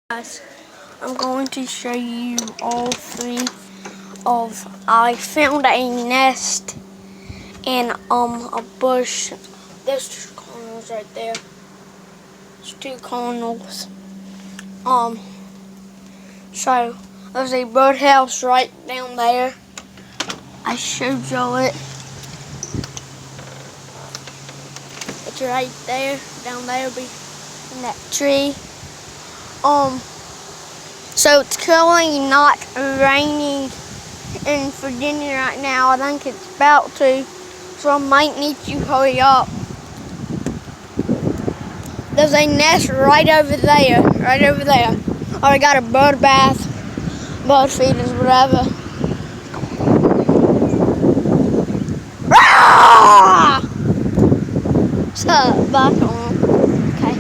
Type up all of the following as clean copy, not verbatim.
Guys, I'm going to show you all three of I found a nest in a bush. There's two corners right there. There's two corners. So there's a birdhouse right down there. I showed y'all it. It's right there, down there in that tree. So it's currently not raining in Virginia right now. I think it's about to, so I might need to hurry up. There's a nest right over there, I got a bird bath, bird feeders, whatever. Ah! So, back on. Okay.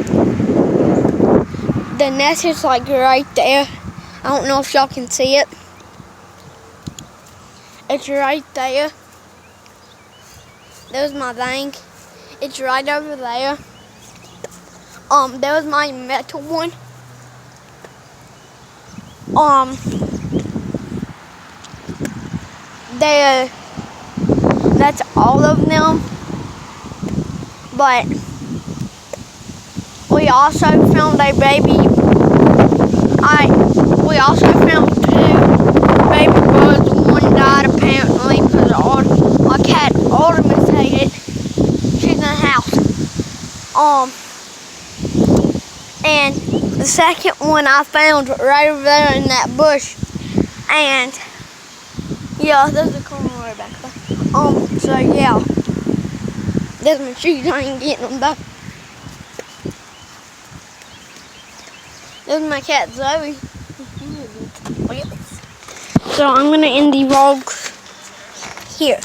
The nest is like right there. I don't know if y'all can see it. It's right there. There's my thing. It's right over there. There's my metal one. That's all of them. But we also found a baby. We also found two baby birds. One died apparently because my cat Artemis ate it. She's in the house. And the second one I found right over there in that bush. And yeah, there's a corner right back there. So yeah, there's my shoes. I ain't getting them back. There's my cat Zoe. So I'm gonna end the vlog here.